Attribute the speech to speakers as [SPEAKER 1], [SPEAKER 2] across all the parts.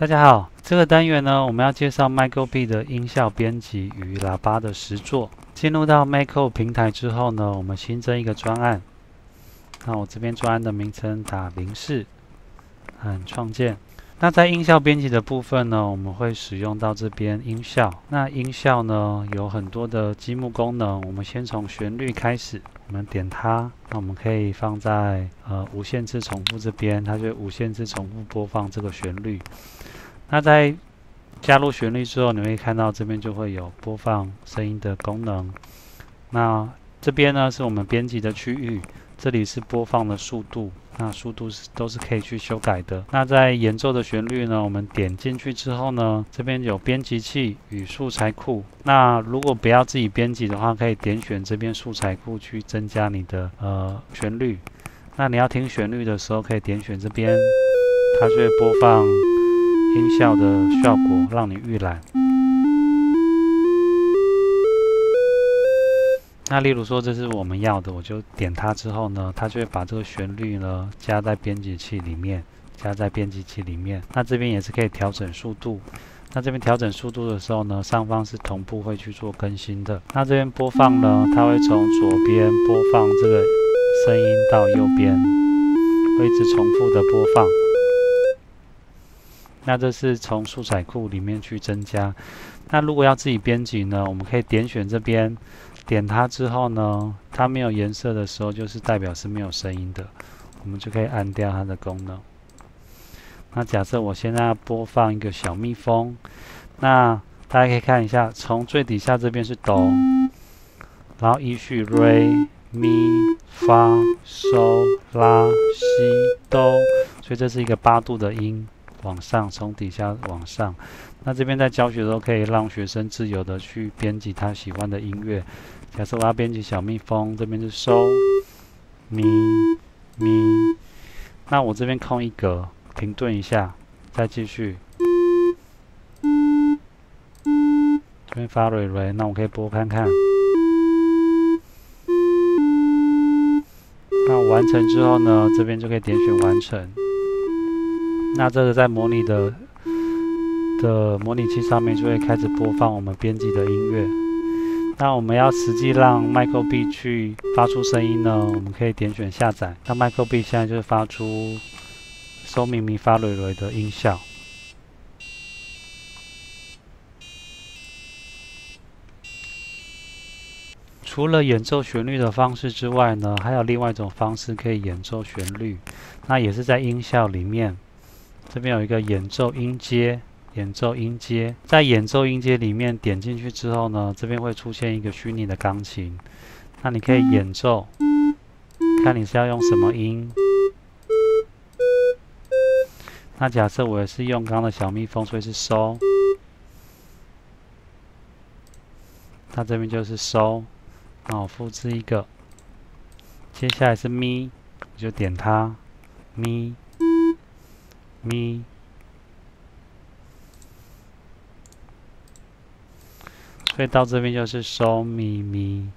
[SPEAKER 1] 大家好，这个单元呢，我们要介绍 MicroB 的音效编辑与喇叭的实作。进入到 Micro 平台之后呢，我们新增一个专案。那我这边专案的名称打04，按创建。那在音效编辑的部分呢，我们会使用到这边音效。那音效呢，有很多的积木功能。我们先从旋律开始，我们点它，那我们可以放在无限次重复这边，它就会无限次重复播放这个旋律。那在加入旋律之后，你会看到这边就会有播放声音的功能。那这边呢是我们编辑的区域，这里是播放的速度，那速度都是可以去修改的。那在演奏的旋律呢，我们点进去之后呢，这边有编辑器与素材库。那如果不要自己编辑的话，可以点选这边素材库去增加你的旋律。那你要听旋律的时候，可以点选这边，它就会播放音效的效果，让你预览。那例如说这是我们要的，我就点它之后呢，它就会把这个旋律呢加在编辑器里面，那这边也是可以调整速度。那这边调整速度的时候呢，上方是同步会去做更新的。那这边播放呢，它会从左边播放这个声音到右边，会一直重复的播放。那这是从素材库里面去增加。那如果要自己编辑呢，我们可以点选这边，点它之后呢，它没有颜色的时候，就是代表是没有声音的，我们就可以按掉它的功能。那假设我现在要播放一个小蜜蜂，那大家可以看一下，从最底下这边是哆，然后依序 re、mi、fa、sol、la、si、do， 所以这是一个8度的音。往上，从底下往上。那这边在教学的时候，可以让学生自由的去编辑他喜欢的音乐。假设我要编辑小蜜蜂，这边是收咪咪，那我这边空一格，停顿一下，再继续。这边发蕊蕊，那我可以播看看。那我完成之后呢，这边就可以点选完成。那这个在模拟的模拟器上面就会开始播放我们编辑的音乐。那我们要实际让 MicroB 去发出声音呢，我们可以点选下载。那 MicroB 现在就是发出收咪咪发蕊蕊的音效。除了演奏旋律的方式之外呢，还有另外一种方式可以演奏旋律，那也是在音效里面。这边有一个演奏音阶，在演奏音阶里面点进去之后呢，这边会出现一个虚拟的钢琴，那你可以演奏，看你是要用什么音。那假设我也是用刚刚的小蜜蜂，所以是收，那这边就是收，那我复制一个，接下来是咪，我就点它，咪。咪，所以到这边就是收咪咪。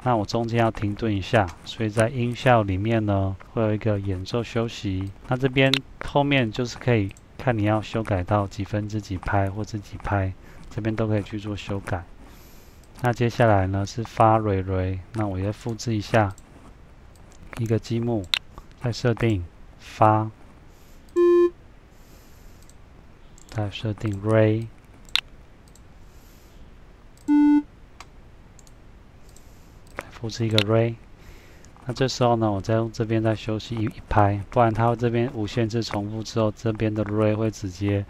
[SPEAKER 1] 那我中间要停顿一下，所以在音效里面呢，会有一个演奏休息。那这边后面就是可以看你要修改到几分之几拍或者几拍，这边都可以去做修改。那接下来呢是发蕊蕊，那我也复制一下一个积木，再设定发。再设定 Ray， 复制一个 Ray。那这时候呢，我再用这边再休息一拍，不然它这边无限次重复之后，这边的 Ray 会直接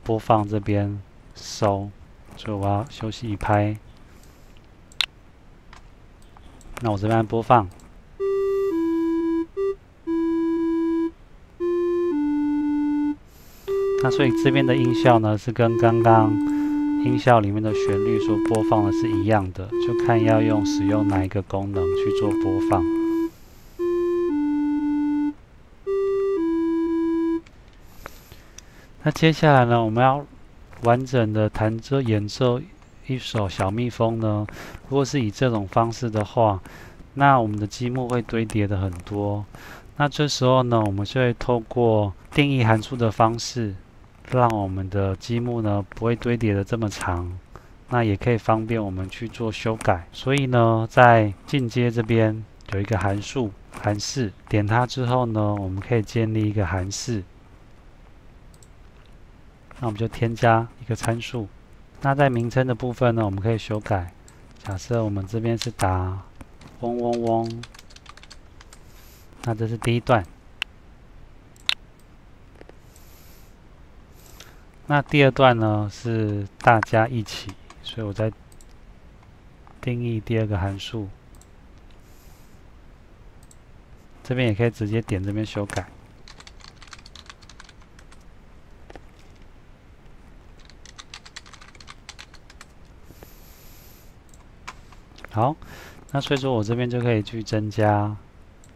[SPEAKER 1] 播放这边收，所以我要休息一拍。那我这边播放。那所以这边的音效呢，是跟刚刚音效里面的旋律所播放的是一样的，就看要使用哪一个功能去做播放。那接下来呢，我们要完整的演奏一首小蜜蜂呢，如果是以这种方式的话，那我们的积木会堆叠的很多。那这时候呢，我们就会透过定义函数的方式，让我们的积木呢不会堆叠的这么长，那也可以方便我们去做修改。所以呢，在进阶这边有一个函数函式，点它之后呢，我们可以建立一个函式。那我们就添加一个参数。那在名称的部分呢，我们可以修改。假设我们这边是打嗡嗡嗡，那这是第一段。那第二段呢是大家一起，所以我再定义第二个函数。这边也可以直接点这边修改。好，那所以说我这边就可以去增加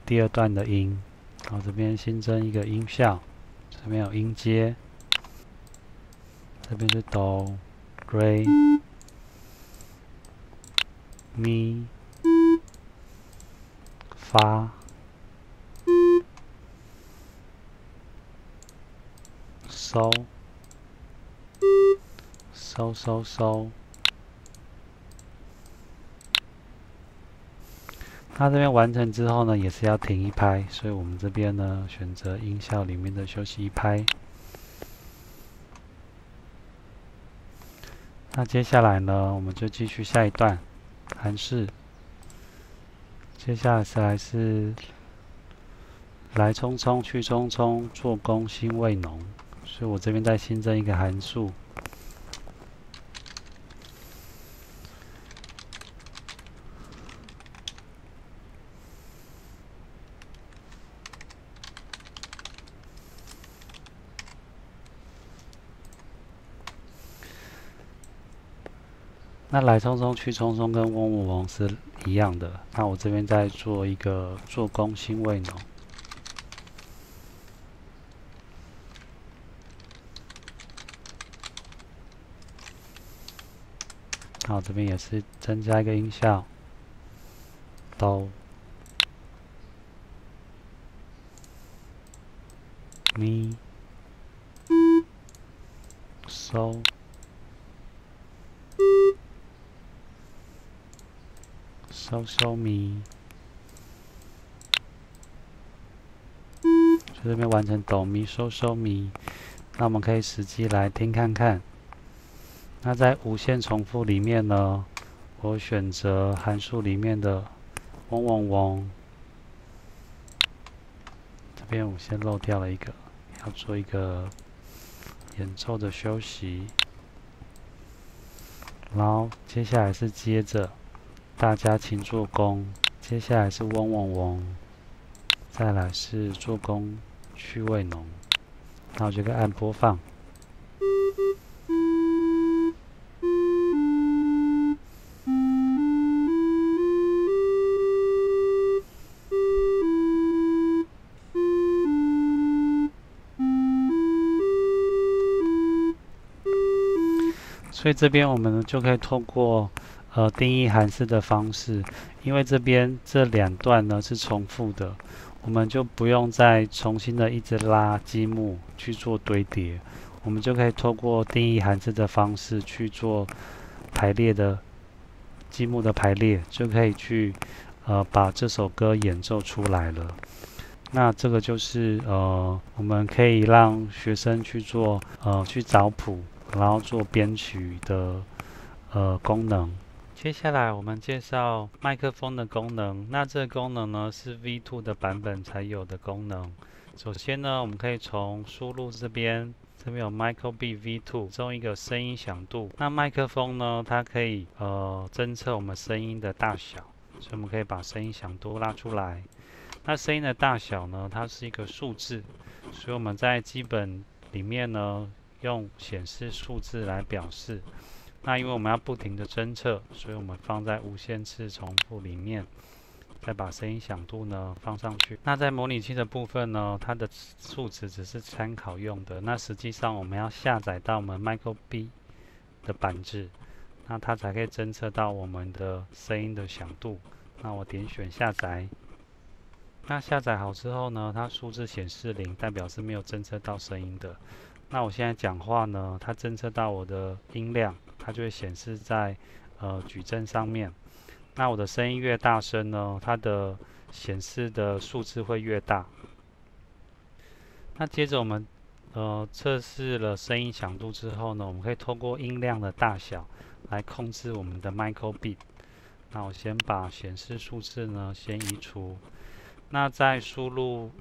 [SPEAKER 1] 第二段的音。好，这边新增一个音效，这边有音阶，这边是哆、瑞、咪、发、嗦、嗦嗦嗦。它这边完成之后呢，也是要停一拍，所以我们这边呢选择音效里面的休息一拍。那接下来呢，我们就继续下一段函式。接下来是来匆匆去匆匆，做工心味浓，所以我这边再新增一个函数。那来匆匆去匆匆跟嗡嗡嗡是一样的，那我这边再做一个做工心味浓。好，这边也是增加一个音效，哆、咪、嗦、嗦嗦咪，就这边完成哆咪嗦嗦咪。那我们可以实际来听看看。那在无限重复里面呢，我选择函数里面的嗡嗡嗡。这边我先漏掉了一个，要做一个演奏的休息。然后接下来是接着大家请做工，接下来是嗡嗡嗡，再来是做工趣味浓。那我就可以按播放。所以这边我们就可以透过定义函式的方式，因为这边这两段呢是重复的，我们就不用再重新的一直拉积木去做堆叠，我们就可以透过定义函式的方式去做排列的积木的排列，就可以去把这首歌演奏出来了。那这个就是我们可以让学生去做去找谱，然后做编曲的功能。接下来我们介绍麦克风的功能。那这个功能呢是 V2 的版本才有的功能。首先呢，我们可以从输入这边有 MicroBit V2 中一个声音响度。那麦克风呢，它可以侦测我们声音的大小，所以我们可以把声音响度拉出来。那声音的大小呢，它是一个数字，所以我们在基本里面呢，用显示数字来表示。那因为我们要不停的侦测，所以我们放在无限次重复里面，再把声音响度呢放上去。那在模拟器的部分呢，它的数值只是参考用的。那实际上我们要下载到我们 MicroBit 的板子，那它才可以侦测到我们的声音的响度。那我点选下载。那下载好之后呢，它数字显示0，代表是没有侦测到声音的。那我现在讲话呢，它侦测到我的音量，它就会显示在矩阵上面。那我的声音越大声呢，它的显示的数字会越大。那接着我们测试了声音响度之后呢，我们可以透过音量的大小来控制我们的 micro:bit。那我先把显示数字呢先移除。那在输入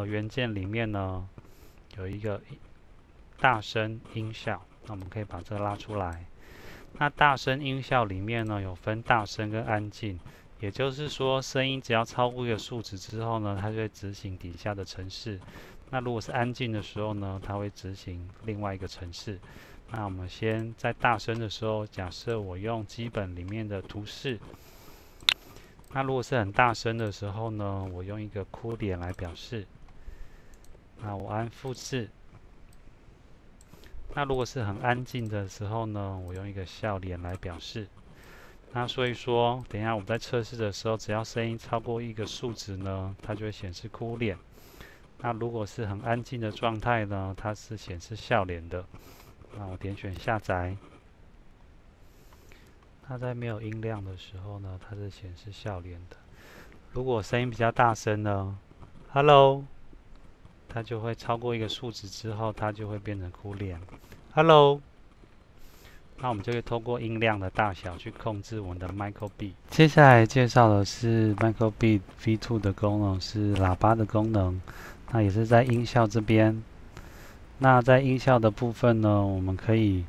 [SPEAKER 1] 元件里面呢，有一个大声音效，那我们可以把这个拉出来。那大声音效里面呢，有分大声跟安静，也就是说，声音只要超过一个数值之后呢，它就会执行底下的程式。那如果是安静的时候呢，它会执行另外一个程式。那我们先在大声的时候，假设我用基本里面的图示。那如果是很大声的时候呢，我用一个哭脸来表示。那我按复制。那如果是很安静的时候呢，我用一个笑脸来表示。那所以说，等一下我们在测试的时候，只要声音超过一个数值呢，它就会显示哭脸。那如果是很安静的状态呢，它是显示笑脸的。那我点选下载。它在没有音量的时候呢，它是显示笑脸的。如果声音比较大声呢 ，Hello， 它就会超过一个数值之后，它就会变成哭脸 ，Hello。那我们就可以透过音量的大小去控制我们的 micro:bit。接下来介绍的是 micro:bit V2 的功能，是喇叭的功能。那也是在音效这边。那在音效的部分呢，我们可以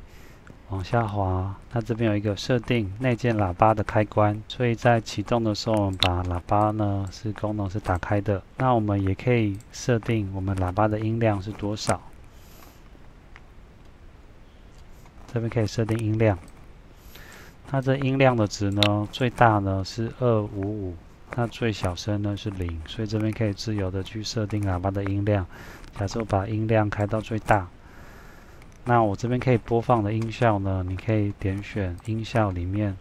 [SPEAKER 1] 往下滑。那这边有一个设定内建喇叭的开关，所以在启动的时候，我们把喇叭呢功能是打开的。那我们也可以设定我们喇叭的音量是多少。这边可以设定音量。那这音量的值呢，最大呢是255。那最小声呢是0，所以这边可以自由的去设定喇叭的音量。假设我把音量开到最大，那我这边可以播放的音效呢，你可以点选音效里面，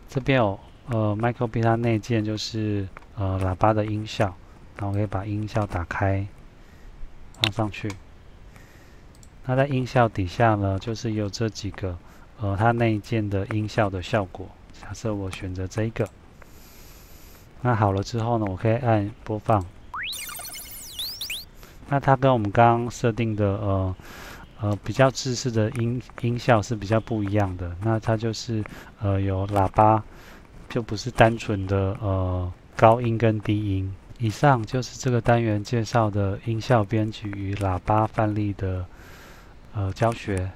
[SPEAKER 1] 这边有micro:bit它内建就是喇叭的音效，那我可以把音效打开，放上去。那在音效底下呢，就是有这几个它内建的音效的效果。假设我选择这一个，那好了之后呢，我可以按播放。那它跟我们刚刚设定的比较制式的音效是比较不一样的。那它就是有喇叭，就不是单纯的高音跟低音。以上就是这个单元介绍的音效编辑与喇叭范例的教学。